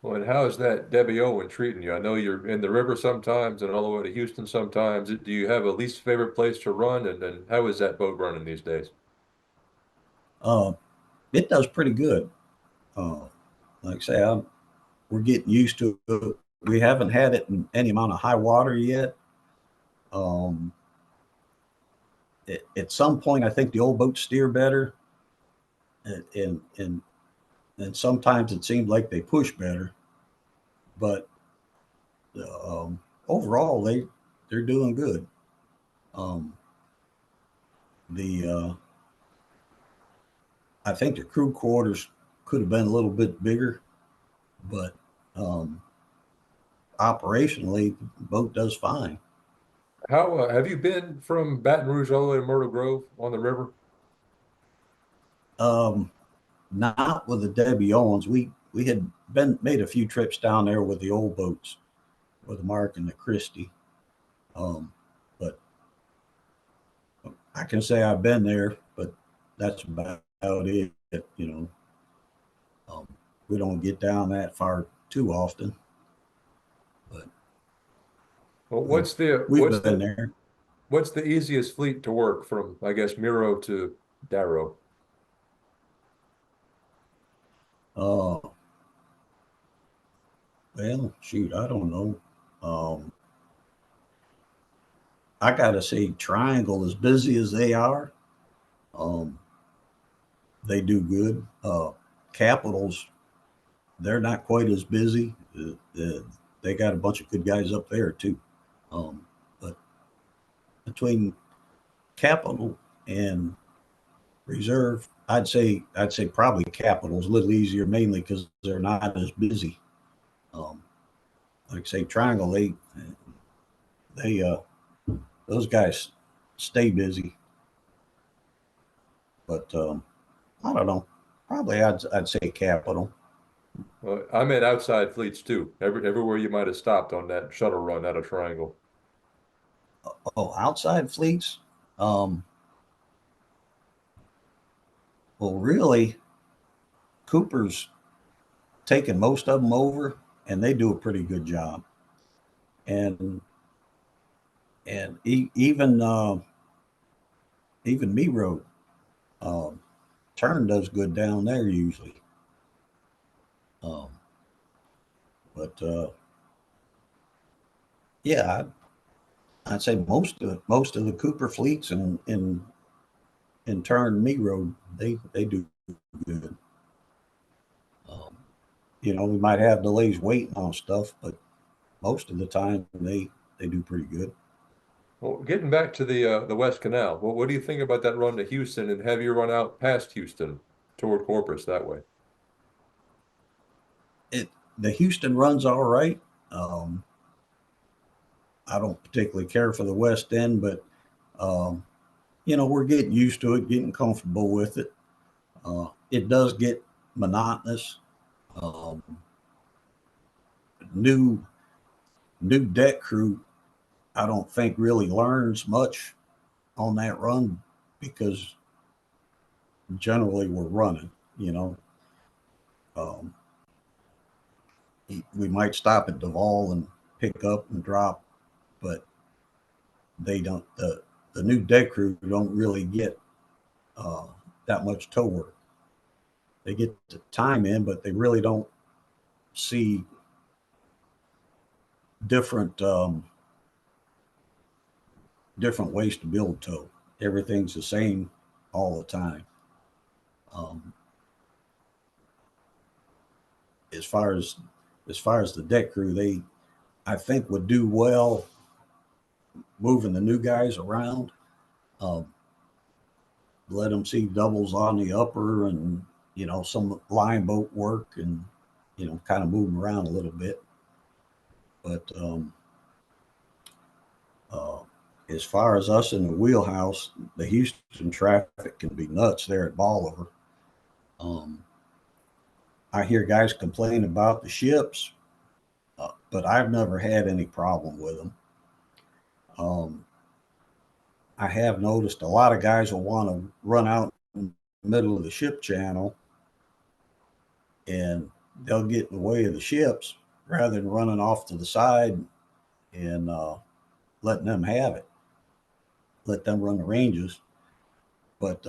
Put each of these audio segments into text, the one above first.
Well, and how is that Debbie Owen treating you? I know you're in the river sometimes and all the way to Houston sometimes. Do you have a least favorite place to run? And how is that boat running these days? Uh, it does pretty good. Uh, like I say, we're getting used to it. We haven't had it in any amount of high water yet. Um, at some point, I think the old boats steer better, and and sometimes it seems like they push better. But overall, they're doing good. Um, the I think the crew quarters could have been a little bit bigger, but um, operationally, the boat does fine. How have you been from Baton Rouge all the way to Myrtle Grove on the river? Um, Not with the Debbie Owens. We had been made a few trips down there with the old boats, with the Mark and the Christie. Um, but I can say I've been there, but that's about it. You know, um, we don't get down that far too often, but Well, uh, we've been there. what's the easiest fleet to work from, I guess, Miro to Darrow? Uh, well, shoot, I don't know. Um, I gotta say, Triangle, as busy as they are, um, they do good. Capitals, they're not quite as busy. They got a bunch of good guys up there too. But between Capital and Reserve, I'd say probably Capital's a little easier, mainly because they're not as busy. Um, like say Triangle, they those guys stay busy, but I don't know. Probably I'd say Capital. I meant outside fleets too. Everywhere you might have stopped on that shuttle run out of Triangle. Oh, outside fleets. Um, well, really, Cooper's taken most of them over, and they do a pretty good job. And even me road um, turn does good down there usually. Um, but yeah, I'd say most of the Cooper fleets in turn me road they do good. Um, we might have delays waiting on stuff, but most of the time they do pretty good. Well, getting back to the West Canal, well, what do you think about that run to Houston, and have you run out past Houston toward Corpus that way? It The Houston runs all right. Um, I don't particularly care for the West End, but um, we're getting used to it, getting comfortable with it. It does get monotonous. Um, new new deck crew, I don't think really learns much on that run because generally we're running. You know, um, we might stop at Duval and pick up and drop, but they don't. The new deck crew don't really get uh, that much tow work. They get the time in, but they really don't see different different ways to build tow. Everything's the same all the time. Um, as far as the deck crew, they I think would do well moving the new guys around. Um, let them see doubles on the upper and some line boat work and kind of move them around a little bit. But uh, as far as us in the wheelhouse, the Houston traffic can be nuts there at Bolivar. Um, I hear guys complain about the ships, but I've never had any problem with them. Um, I have noticed a lot of guys will want to run out in the middle of the ship channel, and they'll get in the way of the ships rather than running off to the side and letting them have it, let them run the ranges. But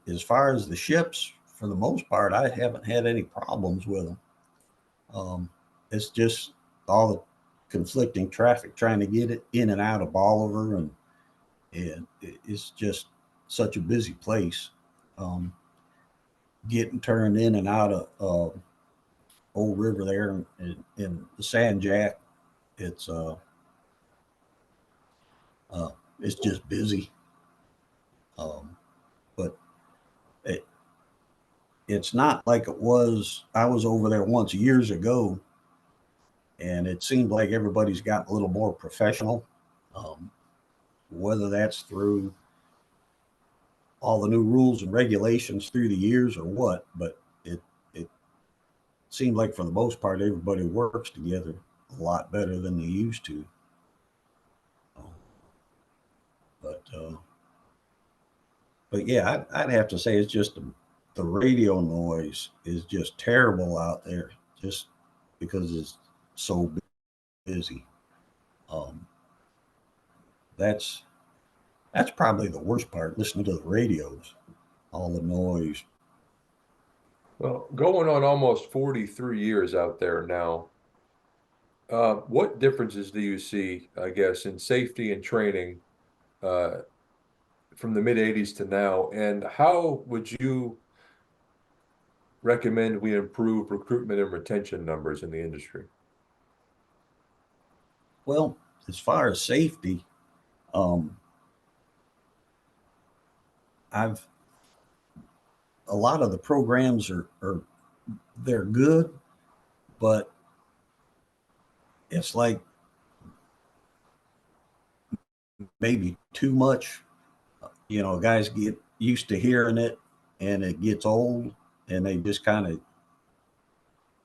as far as the ships, for the most part, I haven't had any problems with them. It's just all the conflicting traffic trying to get it in and out of Bolivar, and it's just such a busy place. Um, Getting turned in and out of Old River there in the Sand Jack, it's uh, uh, it's just busy. Um, but it, it's not like it was. I was over there once years ago, and it seemed like everybody's gotten a little more professional. Um, whether that's through all the new rules and regulations through the years or what, but it seemed like for the most part everybody works together a lot better than they used to. But but yeah, I'd have to say it's just the radio noise is just terrible out there, just because it's so busy. Um, that's that's probably the worst part, listening to the radios, all the noise. Well, going on almost 43 years out there now, what differences do you see, I guess, in safety and training uh, from the mid 80s to now? And how would you recommend we improve recruitment and retention numbers in the industry? Well, as far as safety, um, I've a lot of the programs are they're good, but it's like maybe too much. You know, guys get used to hearing it, and it gets old, and they just kind of,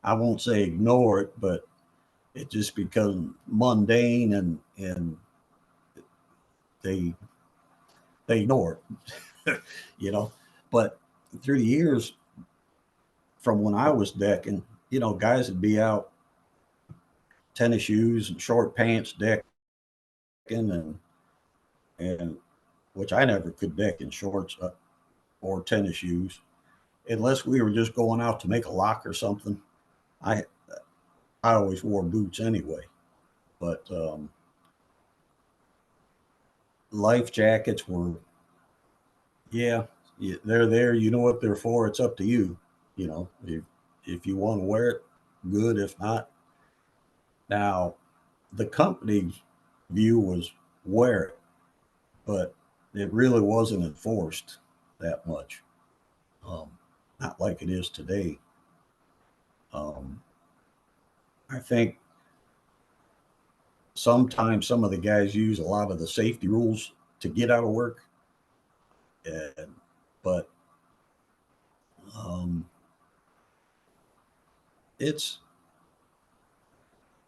I won't say ignore it, but it just becomes mundane, and they they ignore it. you know. But through the years, from when I was decking, guys would be out tennis shoes and short pants decking, and which I never could deck in shorts or tennis shoes unless we were just going out to make a lock or something. I I always wore boots anyway, but life jackets were, yeah, they're there. You know what they're for. It's up to you. If you want to wear it, good. If not, now the company's view was wear it, but it really wasn't enforced that much. Um, Not like it is today. Um, I think sometimes some of the guys use a lot of the safety rules to get out of work, and but um, it's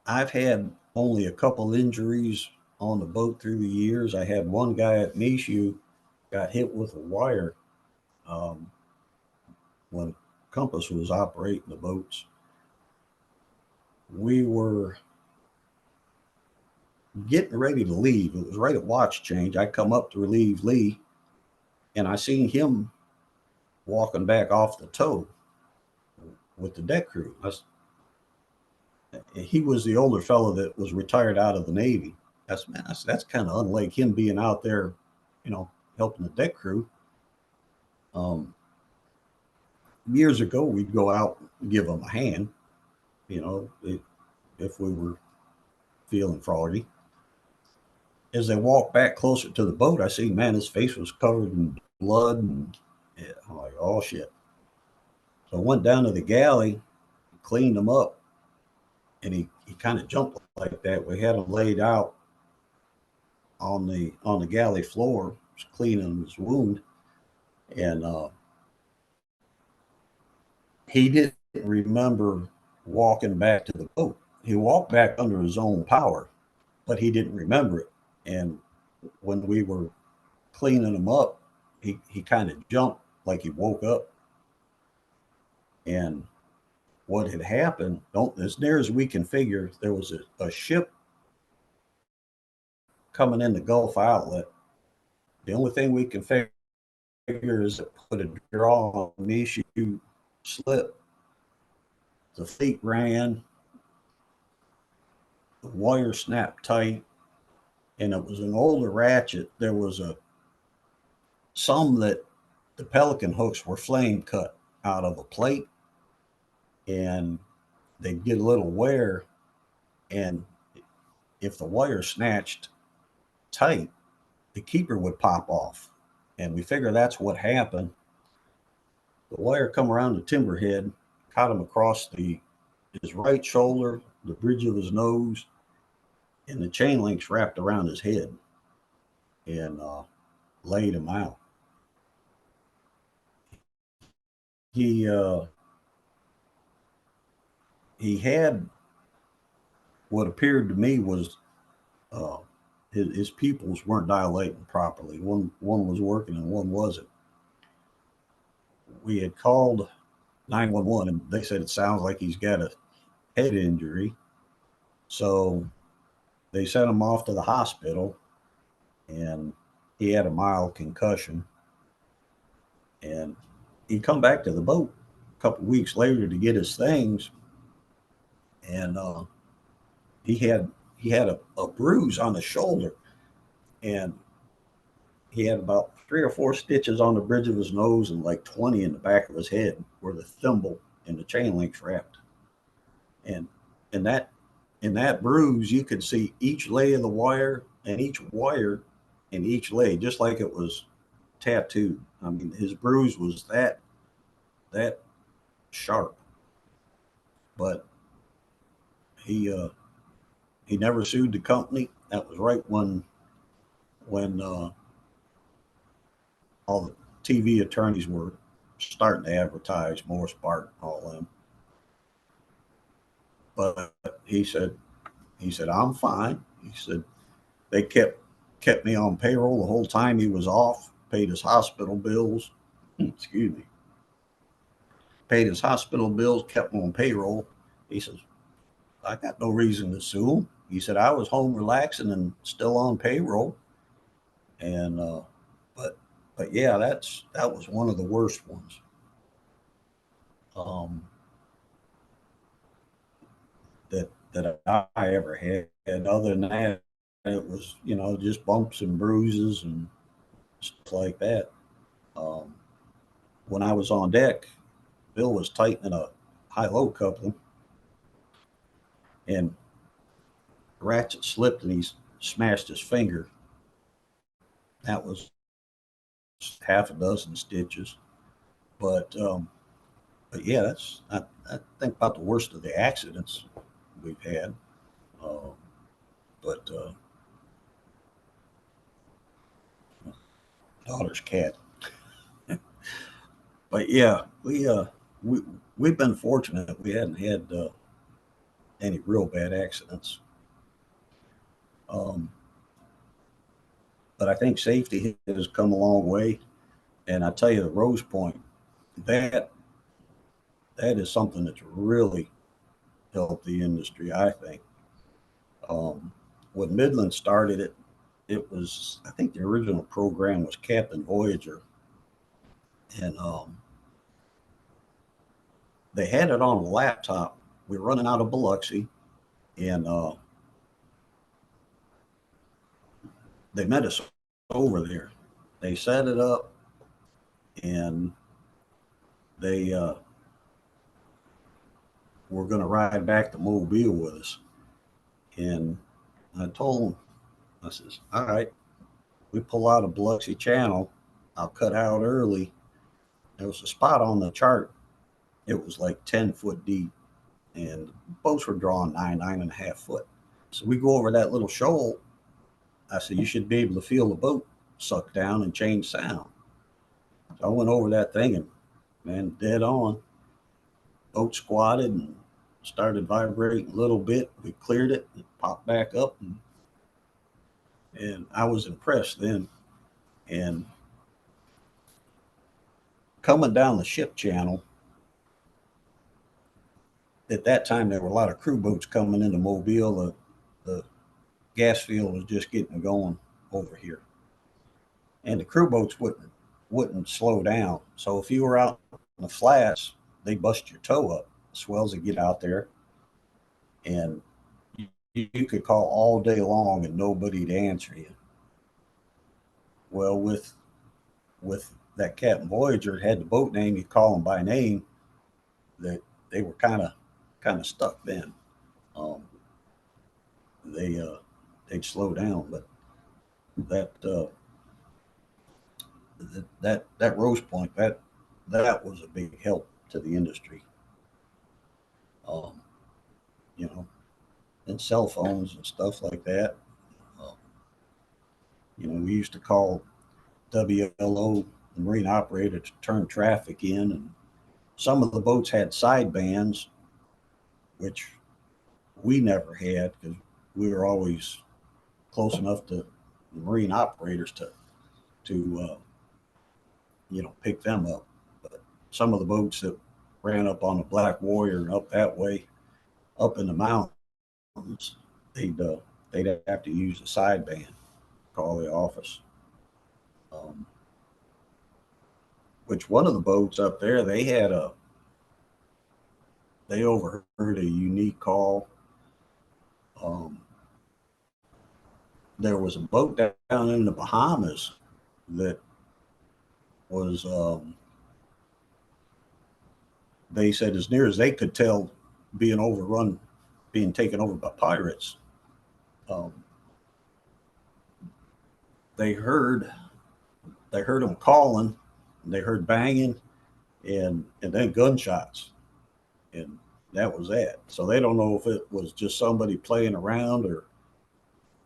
I've had only a couple injuries on the boat through the years. I had one guy at Nishu got hit with a wire um, when Compass was operating the boats. We were getting ready to leave. It was right at watch change. I come up to relieve Lee, and I seen him walking back off the tow with the deck crew. He was the older fellow that was retired out of the Navy. That's kind of unlike him being out there, helping the deck crew. Years ago, we'd go out and give them a hand, if we were feeling froggy. As they walked back closer to the boat, I see, man, his face was covered in blood, and yeah, I'm like, oh shit. So I went down to the galley, cleaned him up, and he kind of jumped like that. We had him laid out on the galley floor, cleaning his wound, and he didn't remember walking back to the boat. He walked back under his own power, but he didn't remember it. And when we were cleaning him up, he kind of jumped like he woke up. And what had happened, don't as near as we can figure, there was a ship coming in the Gulf outlet. The only thing we can figure is it put a draw on the issue slip. The fleet ran, the wire snapped tight, and it was an older ratchet. There was a some that the pelican hooks were flame cut out of a plate, and they'd get a little wear, and if the wire snatched tight, the keeper would pop off. And we figure that's what happened. The wire come around the timber head, caught him across his right shoulder, the bridge of his nose, and the chain links wrapped around his head and laid him out. He uh, he had what appeared to me was uh, his pupils weren't dilating properly. One was working and one wasn't. We had called 911 and they said it sounds like he's got a head injury. So they sent him off to the hospital and he had a mild concussion. And he'd come back to the boat a couple of weeks later to get his things. And he had a bruise on the shoulder and he had about 3 or 4 stitches on the bridge of his nose and like 20 in the back of his head where the thimble and the chain links wrapped. And in that bruise, you could see each lay of the wire and each wire in each lay, just like it was tattooed. I mean, his bruise was that sharp, but he never sued the company. That was right when all the TV attorneys were starting to advertise Morris Bart and all them. But he said I'm fine. He said they kept me on payroll the whole time he was off, paid his hospital bills. Excuse me. Paid his hospital bills, kept him on payroll. He says, I got no reason to sue him. He said, I was home relaxing and still on payroll. And but but yeah, that was one of the worst ones. Um, that I ever had. And other than that, it was just bumps and bruises and stuff like that. Um, when I was on deck, Bill was tightening a high-low coupling, and ratchet slipped, and he smashed his finger. That was half a dozen stitches. But but yeah, I think about the worst of the accidents we've had. Uh, but daughter's cat. But yeah, we we've been fortunate. We hadn't had any real bad accidents. Um, but I think safety has come a long way. And I tell you, the Rose Point, that that is something that's really helped the industry. I think when Midland started it, it was I think the original program was Captain Voyager, and they had it on a laptop. We were running out of Biloxi, and they met us over there. They set it up, and they were going to ride back to Mobile with us. And I told them, I says, all right, we pull out of Biloxi Channel. I'll cut out early. There was a spot on the chart. It was like 10 foot deep, and boats were drawing 9.5 foot. So we go over that little shoal. I said, you should be able to feel the boat suck down and change sound. So I went over that thing and, man, dead on. Boat squatted and started vibrating a little bit. We cleared it, it popped back up, and I was impressed then. And coming down the ship channel, at that time there were a lot of crew boats coming into Mobile. The gas field was just getting going over here, and the crew boats wouldn't slow down. So if you were out in the flats, they bust your toe up. The swells would get out there, and you could call all day long and nobody'd answer you. Well, with that Captain Voyager had the boat name, you call them by name. That they were kind of stuck then. Um, they'd slow down, but that that Rose Point that was a big help to the industry. Um, you know, and cell phones and stuff like that. Uh, we used to call WLO, the marine operator, to turn traffic in, and some of the boats had sidebands, which we never had because we were always close enough to the marine operators to pick them up. But some of the boats that ran up on the Black Warrior and up that way, up in the mountains, they'd they'd have to use a sideband, call the office. Um, which one of the boats up there, they overheard a unique call. Um, there was a boat down in the Bahamas that was, they said, as near as they could tell, being overrun, being taken over by pirates. Um, they heard they heard them calling, and they heard banging, and then gunshots, and that was that. So they don't know if it was just somebody playing around, or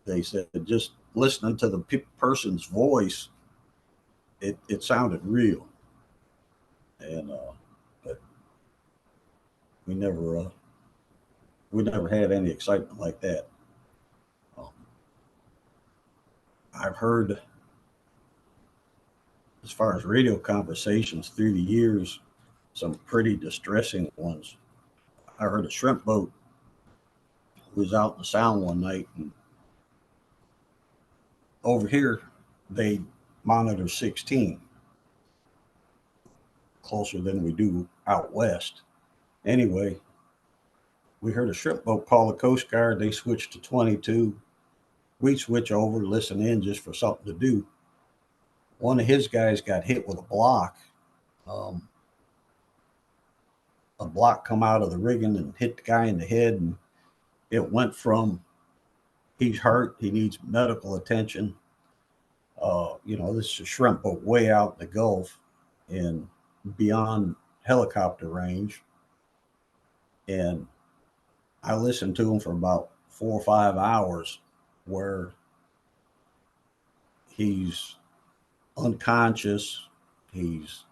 they said just listening to the person's voice, it sounded real. And but we never uh, we never had any excitement like that. Um, I've heard, as far as radio conversations through the years, some pretty distressing ones. I heard a shrimp boat was out in the sound one night, and over here they monitor 16, closer than we do out west. Anyway, we heard a shrimp boat call the Coast Guard. They switched to 22. We switch over, listen in just for something to do. One of his guys got hit with a block. Um, a block come out of the rigging and hit the guy in the head, and it went from he's hurt, he needs medical attention. This is a shrimp boat way out in the Gulf and beyond helicopter range. And I listened to him for about 4 or 5 hours, where he's unconscious, he's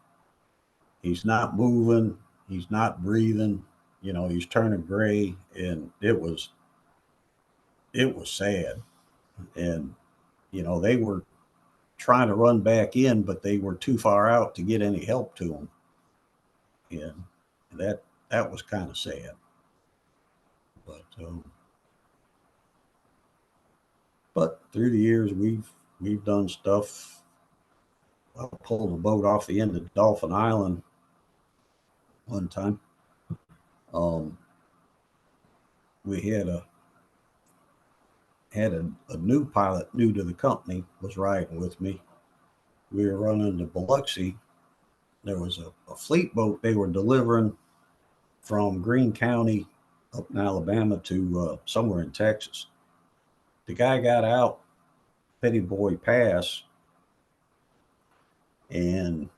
he's not moving, he's not breathing, he's turning gray, and it was sad. And they were trying to run back in, but they were too far out to get any help to them, and that was kind of sad. But through the years, we've done stuff. I pulled a boat off the end of Dolphin Island one time. Um, we had a new pilot, new to the company, was riding with me. We were running to Biloxi. There was a fleet boat they were delivering from Greene County up in Alabama to somewhere in Texas. The guy got out Petty Boy Pass, and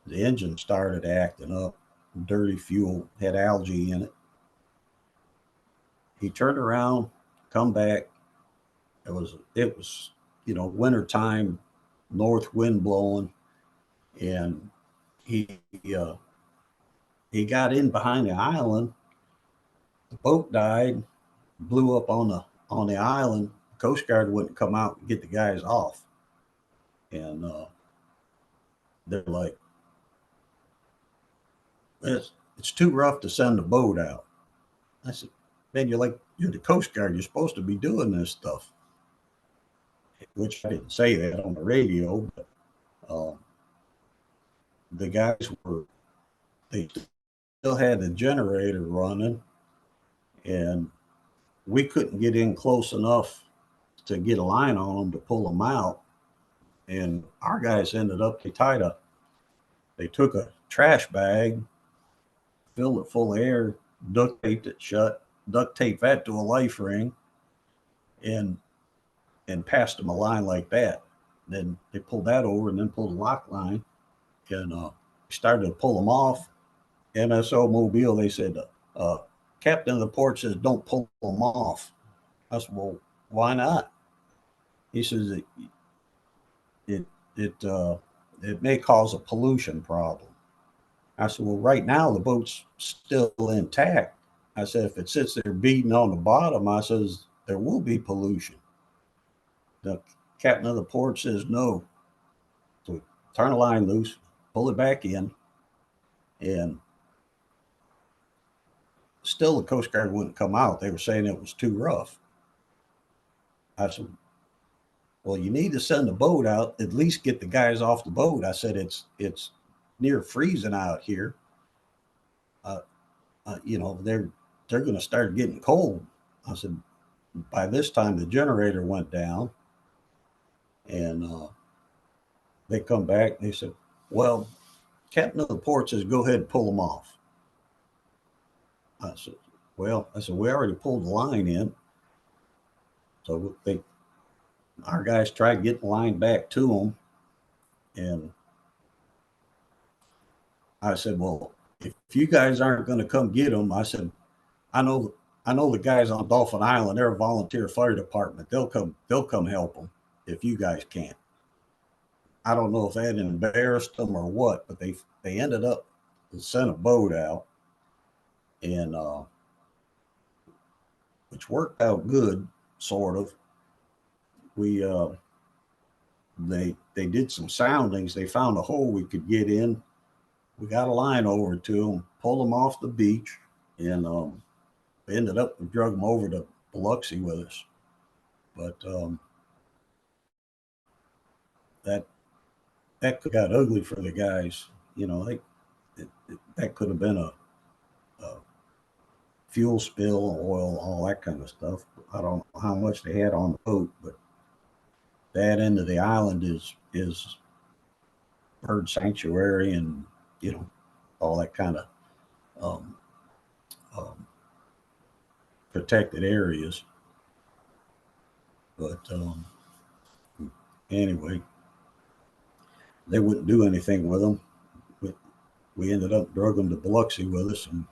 the engine started acting up. Dirty fuel, had algae in it. He turned around, come back. It was winter time, north wind blowing, and he uh, he got in behind the island. The boat died, blew up on the island. The Coast Guard wouldn't come out and get the guys off, and they're like, it's too rough to send the boat out. I said, man, you're the Coast Guard. You're supposed to be doing this stuff. Which I didn't say that on the radio, but um, the guys they still had the generator running, and we couldn't get in close enough to get a line on them to pull them out. And our guys ended up, they took a trash bag, filled it full of air, duct taped it shut, duct taped that to a life ring, and passed them a line like that. Then they pulled that over and then pulled a lock line and started to pull them off. MSO Mobile, they said, Captain of the port says, don't pull them off. I said, well, why not? He says, it, it, uh, it may cause a pollution problem. I said, well, right now the boat's still intact. I said, if it sits there beating on the bottom, I says, there will be pollution. The captain of the port says, no. So we turn the line loose, pull it back in, and still the Coast Guard wouldn't come out. They were saying it was too rough. I said, well, you need to send the boat out, at least get the guys off the boat. I said, it's near freezing out here. Uh, they're going to start getting cold. I said, by this time the generator went down, and they come back. And they said, well, captain of the port says go ahead and pull them off. I said, we already pulled the line in. So our guys tried getting the line back to them, and I said, well, if you guys aren't going to come get them, I said, I know the guys on Dolphin Island. They're a volunteer fire department. They'll come help them if you guys can't. I don't know if that embarrassed them or what, but they ended up sent a boat out, and which worked out good, sort of. We they did some soundings. They found a hole we could get in. We got a line over to them, pulled them off the beach, and we ended up we drug them over to Biloxi with us. But that got ugly for the guys. You know, that could have been a fuel spill, oil, all that kind of stuff. I don't know how much they had on the boat, but that end of the island is bird sanctuary, and all that kind of um, um, protected areas. But anyway, they wouldn't do anything with them. We ended up drug them to Biloxi with us, and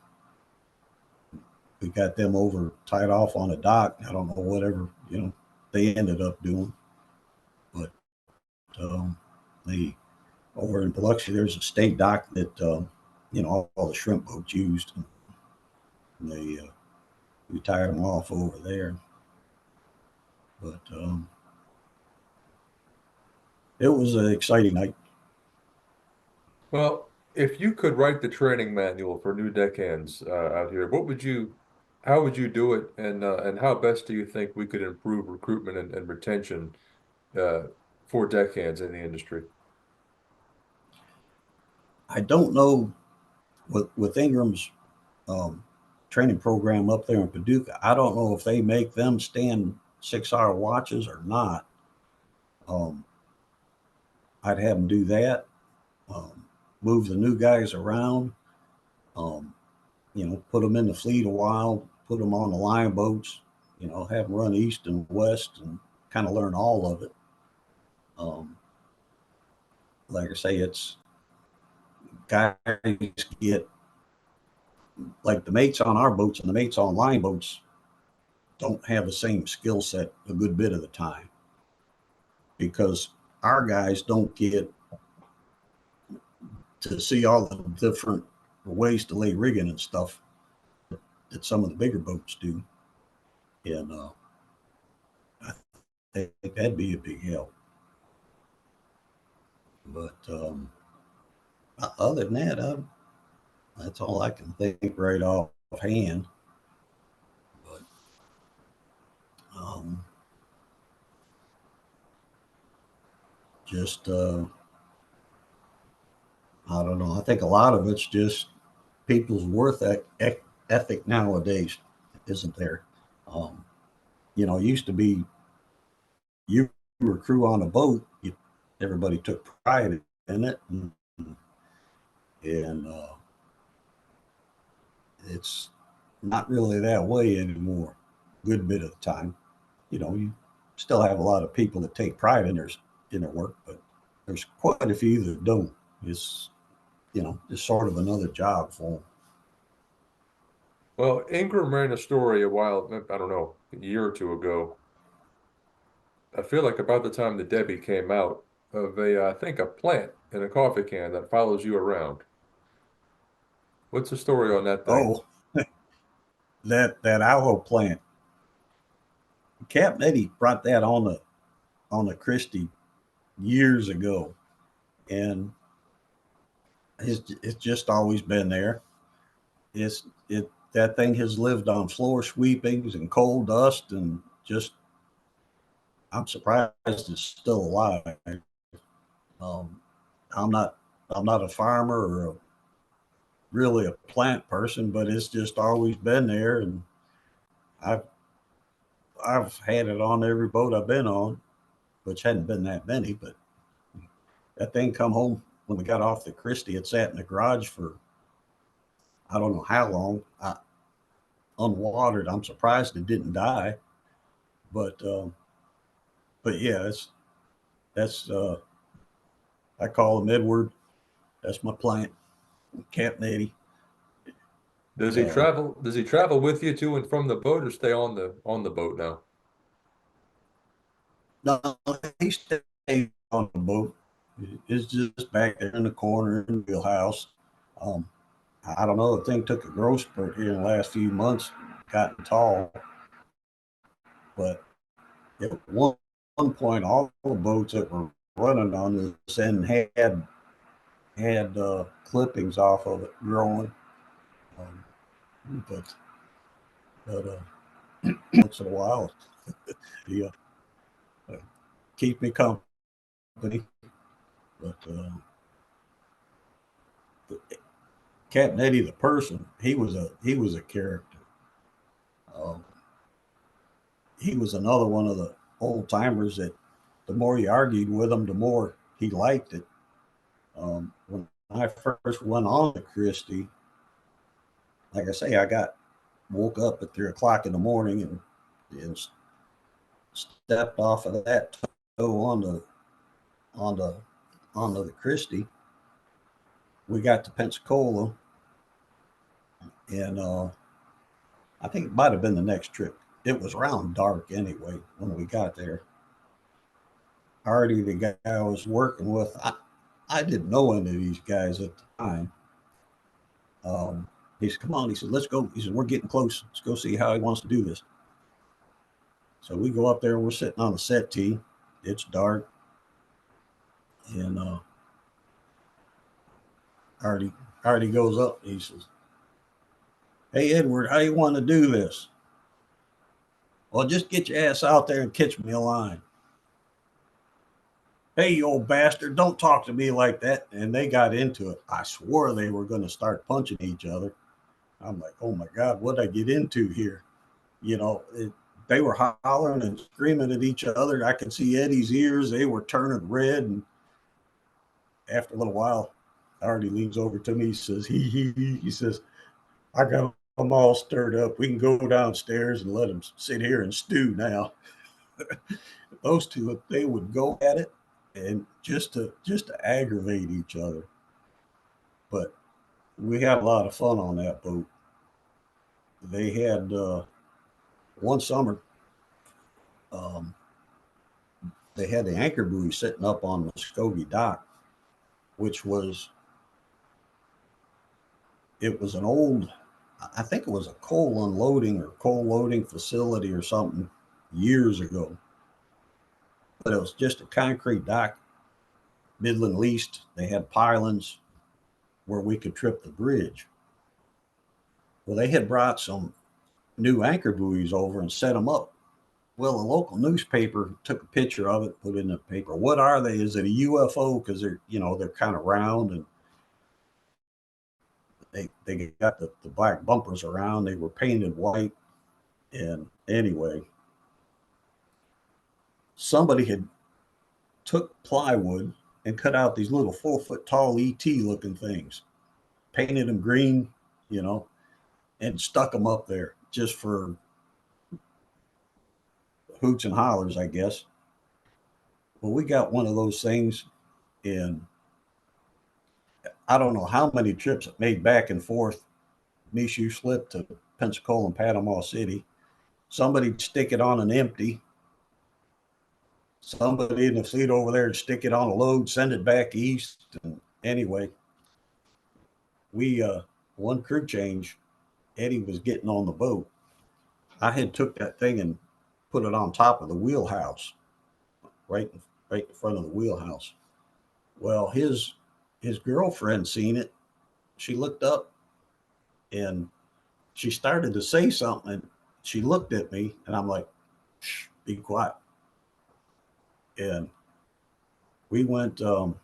we got them over tied off on a dock. I don't know whatever they ended up doing, but they over in Biloxi there's a state dock that all the shrimp boats used, and they we tied them off over there. But it was an exciting night. Well, if you could write the training manual for new deckhands out here, how would you do it, and how best do you think we could improve recruitment and retention uh, for deckhands in the industry? I don't know with Ingram's um, training program up there in Paducah. I don't know if they make them stand 6-hour watches or not. Um, I'd have them do that. Um, Move the new guys around. Um, put them in the fleet a while. Put them on the line boats. Have them run east and west and kind of learn all of it. Like I say, it's guys get like the mates on our boats and the mates on line boats don't have the same skill set a good bit of the time, because our guys don't get to see all the different ways to lay rigging and stuff that some of the bigger boats do. And I think that'd be a big help. But other than that, that's all I can think right offhand. just I don't know. I think a lot of it's just people's ethic nowadays isn't there. Um, it used to be you were crew on a boat, everybody took pride in it, and it's not really that way anymore. Good bit of the time, you still have a lot of people that take pride in their work, but there's quite a few that don't. It's it's sort of another job for them. Well, Ingram ran a story a while, I don't know, a year or two ago. I feel like about the time the Debbie came out of I think a plant in a coffee can that follows you around. What's the story on that thing? Oh, that aloe plant. Capt Eddie brought that on the Christie years ago, and it's just always been there. It that thing has lived on floor sweepings and coal dust, and just I'm surprised it's still alive. Um, I'm not I'm not a farmer or really a plant person, but it's just always been there, and I've I've had it on every boat I've been on, which hadn't been that many, but that thing come home when we got off the Christie. It sat in the garage for I don't know how long, unwatered. I'm surprised it didn't die, but yeah, that's I call him Edward. That's my plant, Capt 80. Does he Uh, travel? Does he travel with you to and from the boat, or stay on the boat now? no, he stayed on the boat. It's just back there in the corner in the wheelhouse. Um, I don't know. The thing took a growth spurt here in the last few months, gotten tall, but at one point, all the boats that were running on this end had clippings off of it growing. Um, but once in a while, he keep me company. But Captain Eddie, the person, he was a character. Um, he was another one of the old timers that the more you argued with him, the more he liked it. When I first went on to Christie, like I say, I got woke up at 3 o'clock in the morning and stepped off of that tow on the onto the Christie. We got to Pensacola, and I think it might have been the next trip. It was around dark anyway when we got there. Artie, the guy I was working with, I didn't know any of these guys at the time. He said, "Come on," he said, "let's go." He said, "We're getting close. Let's go see how he wants to do this." So we go up there. We're sitting on a settee. It's dark, and Artie Artie goes up. He says, "Hey Edward, how you want to do this?" "Well, just get your ass out there and catch me a line." "Hey, you old bastard, don't talk to me like that." And they got into it. I swore they were going to start punching each other. I'm like, oh my God, what did I get into here? They were hollering and screaming at each other. I could see Eddie's ears. They were turning red. And after a little while, Artie leans over to me. He says, he says, "I got them all stirred up. We can go downstairs and let them sit here and stew now." Those two, they would go at it and just to aggravate each other. But we had a lot of fun on that boat. They had one summer, um, they had the anchor buoy sitting up on the Muskogee dock, which was it was an old, I think it was a coal unloading or coal loading facility or something years ago. But it was just a concrete dock, Midland leased. They had pylons where we could trip the bridge. Well, they had brought some new anchor buoys over and set them up Well, a local newspaper took a picture of it, put it in the paper. What are they? Is it a UFO? Because they're kind of round, and they got the black bumpers around. They were painted white. And anyway, somebody had took plywood and cut out these little 4 foot tall ET looking things, painted them green, you know, and stuck them up there just for hoots and hollers, I guess. Well, we got one of those things, and I don't know how many trips it made back and forth. Michoud slip to Pensacola and Panama City. Somebody'd stick it on an empty. Somebody in the fleet over there would stick it on a load, send it back east. And anyway, we one crew change. Eddie was getting on the boat. I had took that thing and put it on top of the wheelhouse, right, right in front of the wheelhouse. Well, his girlfriend seen it. She looked up and she started to say something. And she looked at me, and I'm like, "Shh, be quiet." And we went up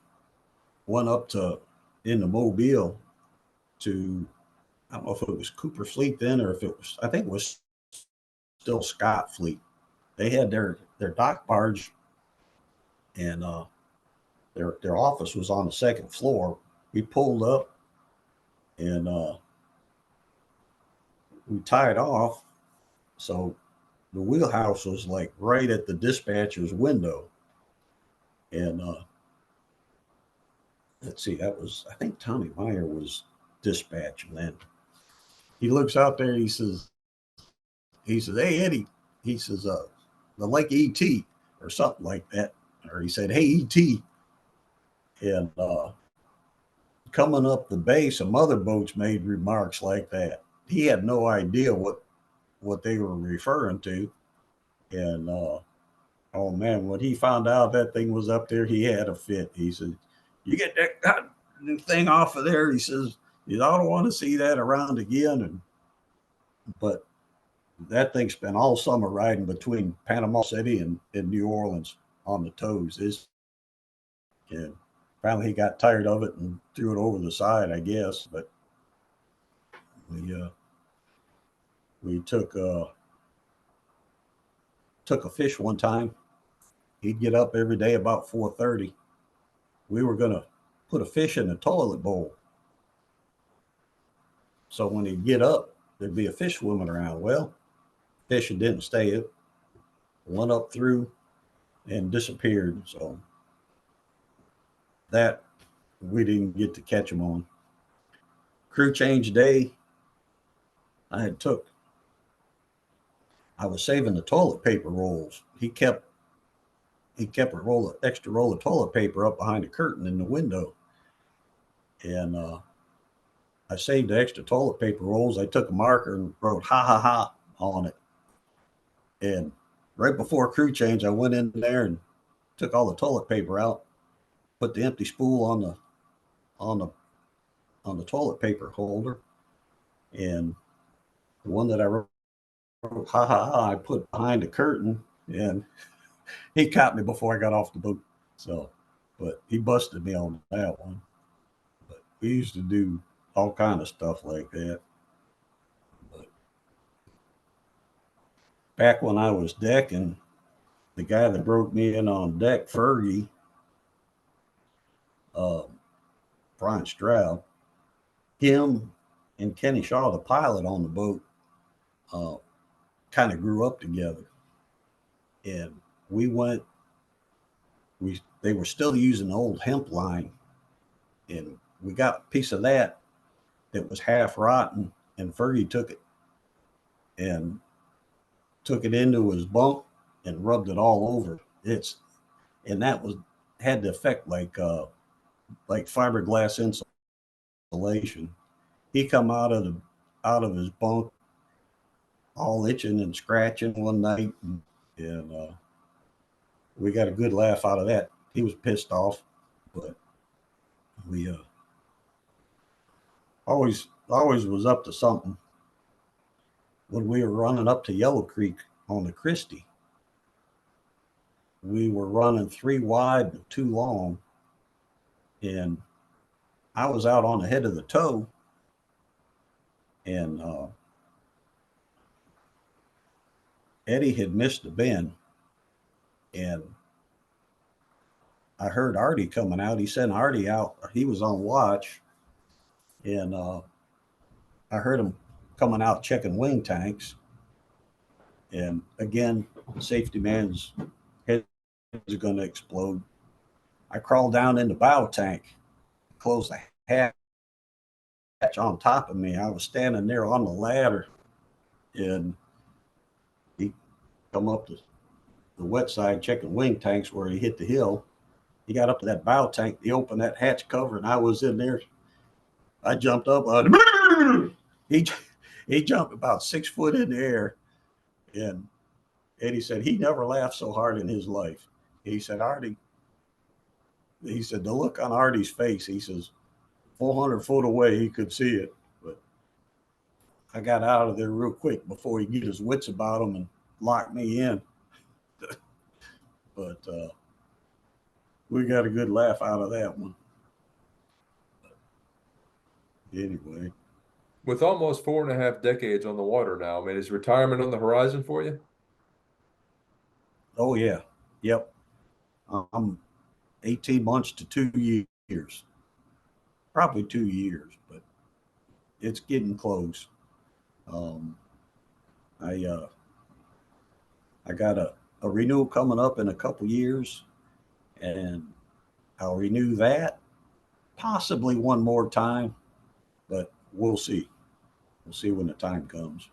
to in the Mobile to, I don't know if it was Cooper Fleet then, or if it was, I think it was still Scott Fleet. They had their dock barge, and their office was on the second floor. We pulled up, and we tied off. So the wheelhouse was like right at the dispatcher's window. And let's see, that was, I think Tommy Meyer was dispatching then. He looks out there. He says, "Hey Eddie," he says, "the Lake ET," or something like that. Or he said, "Hey ET," and coming up the bay, some other boats made remarks like that. He had no idea what they were referring to, and oh man, when he found out that thing was up there, he had a fit. He said, "You get that thing off of there." He says, "You don't want to see that around again." And but that thing spent all summer riding between Panama City and New Orleans on the tows. And finally he got tired of it and threw it over the side, I guess. But we took a fish one time. He'd get up every day about 4:30. We were gonna put a fish in the toilet bowl, so when he'd get up, there'd be a fish swimming around. Well, fish didn't stay. It went up through and disappeared. So that we didn't get to catch him on. Crew change day, I had took. I was saving the toilet paper rolls. He kept a extra roll of toilet paper up behind the curtain in the window, and I saved the extra toilet paper rolls. I took a marker and wrote "ha ha ha" on it. And right before crew change, I went in there and took all the toilet paper out, put the empty spool on the on the toilet paper holder, and the one that I wrote "ha ha ha" I put behind the curtain, and he caught me before I got off the boat. So, but he busted me on that one. But we used to do all kind of stuff like that. But back when I was decking, the guy that broke me in on deck, Fergie, uh, Brian Stroud, him and Kenny Shaw, the pilot on the boat, uh, kind of grew up together. And we went, they were still using the old hemp line, and we got a piece of that was half rotten, and Fergie and took it into his bunk and rubbed it all over. And that was had the effect like fiberglass insulation. He come out of his bunk all itching and scratching one night, and we got a good laugh out of that. He was pissed off, but we always was up to something. When we were running up to Yellow Creek on the Christie, we were running 3 wide and 2 long, and I was out on the head of the tow, and Eddie had missed the bend, and I heard Artie coming out. He sent Artie out. He was on watch, and I heard him coming out checking wing tanks. And again, the safety man's head is going to explode. I crawled down in the bow tank, closed the hatch on top of me. I was standing there on the ladder, and he come up the wet side checking wing tanks where he hit the hill. He got up to that bow tank. He opened that hatch cover, and I was in there. I jumped up. He he jumped about 6 foot in the air, and Eddie said he never laughed so hard in his life. He said, Artie, he said, the look on Artie's face, he says, 400 foot away, he could see it. But I got out of there real quick before he get his wits about him and lock me in. But we got a good laugh out of that one. Anyway. With almost 4.5 decades on the water now, I mean, is retirement on the horizon for you? Oh, yeah. Yep. I'm 18 months to 2 years. Probably 2 years, but it's getting close. Um, I got a renewal coming up in a couple years, and I'll renew that possibly one more time, but we'll see. We'll see when the time comes.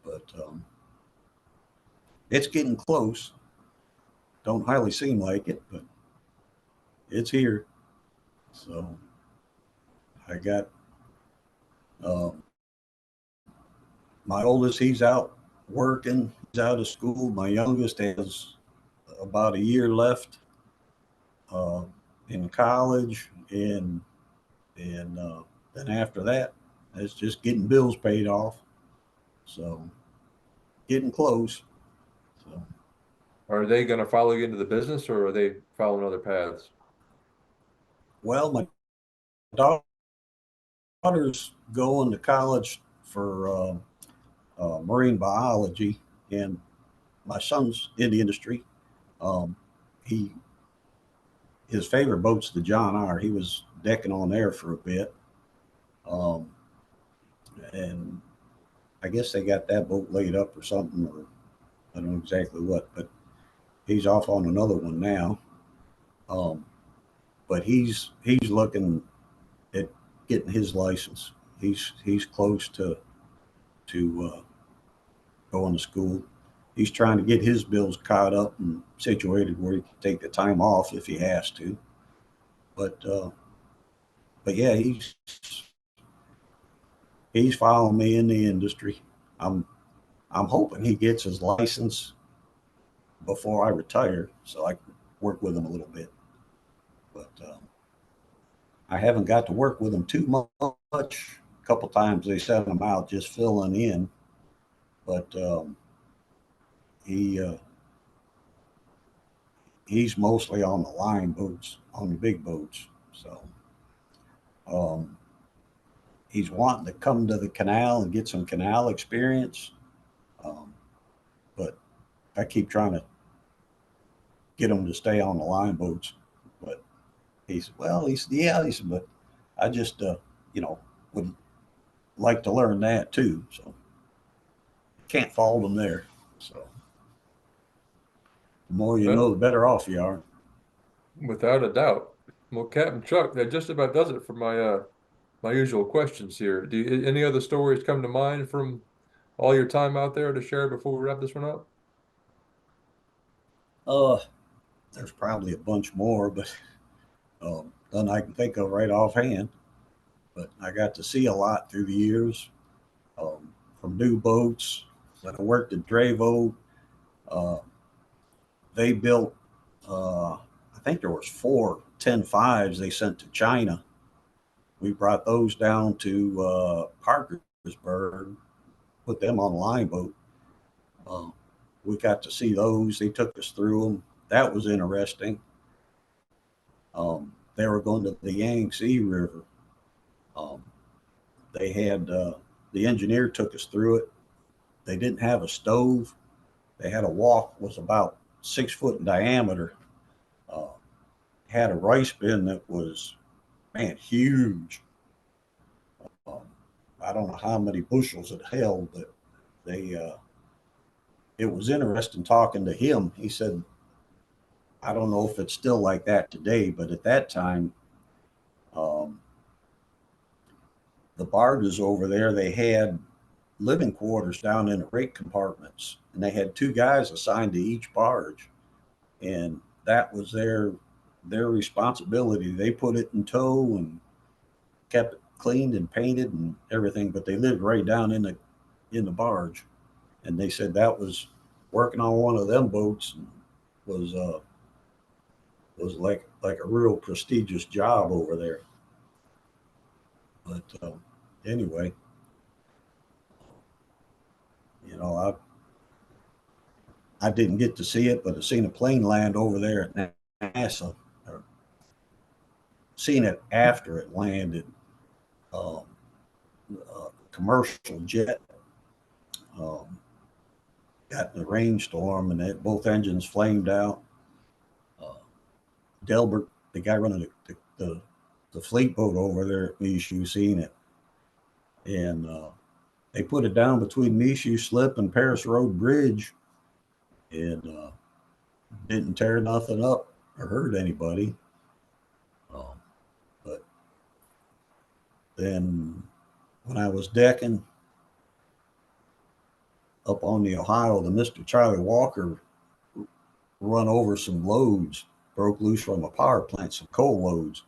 But it's getting close. Don't highly seem like it, but it's here. So I got um, my oldest, he's out working, he's out of school. My youngest has about a year left uh, in college, and then after that, it's just getting bills paid off. So getting close. So Are they going to follow you into the business, or are they following other paths? well, my daughter's going to college for marine biology, and my son's in the industry. Um, he his favorite boat's the John R. He was decking on there for a bit, um, and I guess they got that boat laid up or something, or I don't know exactly what, but he's off on another one now. Um, but he's looking at getting his license. He's close to going to school. He's trying to get his bills caught up and situated where he can take the time off if he has to. But but yeah, he's following me in the industry. I'm I'm hoping he gets his license before I retire, so I can work with him a little bit. But I haven't got to work with him too much. A couple times they sent him out just filling in, but he he's mostly on the line boats, on the big boats. So um, he's wanting to come to the canal and get some canal experience. Um, but I keep trying to get him to stay on the line boats. But he said, well, yeah, he said, but I just, you know, would like to learn that too. So can't fault him there. So the more you know, Well, the better off you are. without a doubt. Well, Captain Chuck, that just about does it for my usual questions here. Any other stories come to mind from all your time out there to share before we wrap this one up? Uh, there's probably a bunch more, but none I can think of right offhand. But I got to see a lot through the years, from new boats. When I worked at Dravo, uh, they built, I think there was 4 10-5s they sent to China. We brought those down to Parkersburg, put them on a line boat. Uh, we got to see those. They took us through them. that was interesting. They were going to the Yangtze River. Um, they had the engineer took us through it. They didn't have a stove. They had a walk was about 6 foot in diameter. Uh, had a rice bin that was, man, huge. Um, I don't know how many bushels it held, but they it was interesting talking to him. He said, I don't know if it's still like that today, but at that time, um, the barges over there, they had living quarters down in the rake compartments, and they had two guys assigned to each barge, and that was their responsibility. They put it in tow and kept it cleaned and painted and everything, but they lived right down in the barge, and they said that was working on one of them boats was was like a real prestigious job over there. But anyway, you know, I didn't get to see it, but I seen a plane land over there at NASA. Or seen it after it landed. Um, Commercial jet um, got in a rainstorm, and both engines flamed out. Uh, Delbert, the guy running the fleet boat over there at Mishu, seen it, and they put it down between Mishu Slip and Paris Road Bridge, and didn't tear nothing up or hurt anybody. Um, but then when I was decking up on the Ohio, the Mr. Charlie Walker run over some loads, broke loose from a power plant, some coal loads.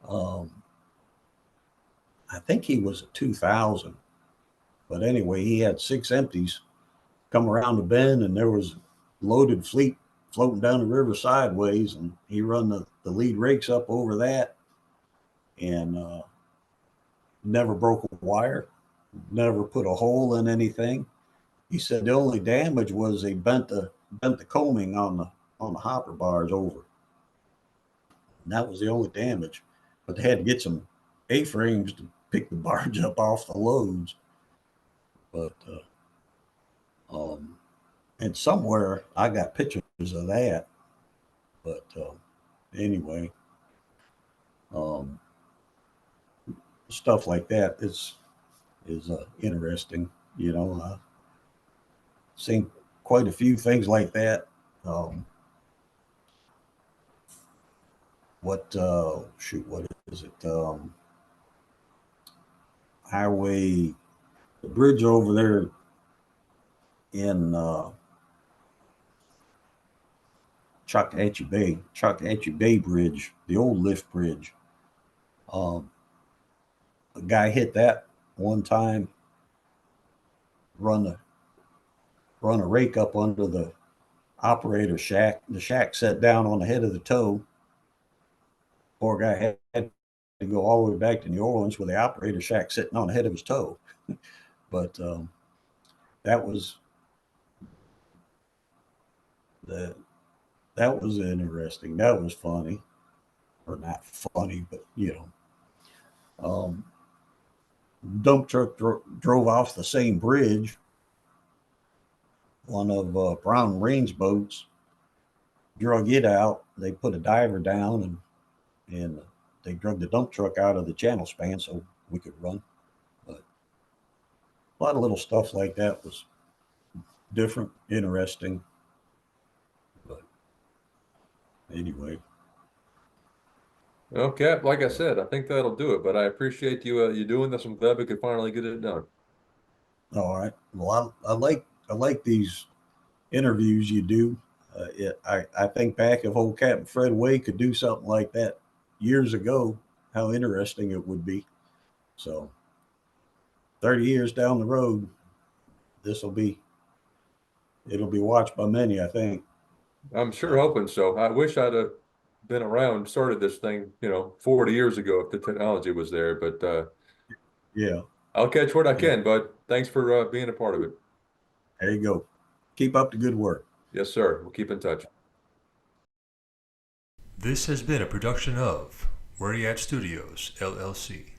Um, I think he was a 2000, but anyway, he had six empties come around the bend, and there was loaded fleet floating down the river sideways, and he run the lead rakes up over that, and never broke a wire, never put a hole in anything. He said the only damage was they bent the coaming on the hopper bars over. And that was the only damage. But they had to get some A-frames to pick the barge up off the loads. But um, and somewhere I got pictures of that. But anyway, um, stuff like that is interesting. You know, I've seen quite a few things like that. Um, what is it? Highway, the bridge over there in Choctawhatchee Bay Bridge, the old lift bridge. Um, a guy hit that one time, run the run a rake up under the operator shack. The shack set down on the head of the tow. Poor guy had to go all the way back to New Orleans with the operator shack sitting on the head of his toe. But that was the that was interesting. That was funny, or not funny, but dump truck drove off the same bridge. One of Brown Rain's boats drug it out. They put a diver down, and they drug the dump truck out of the channel span so we could run. But a lot of little stuff like that was different, interesting. But anyway, Well, Cap, like I said, I think that'll do it. But I appreciate you doing this. I'm glad we could finally get it done. all right. Well, I like these interviews you do. I think back if old Captain Fred Way could do something like that years ago, how interesting it would be. So 30 years down the road, this will be it'll be watched by many, I think. I'm sure So hoping so. I wish I'd have been around, started this thing, 40 years ago if the technology was there. But yeah, I'll catch what I yeah. can. But thanks for being a part of it. There you go. Keep up the good work. Yes, sir. We'll keep in touch. This has been a production of Where You At Studios, LLC.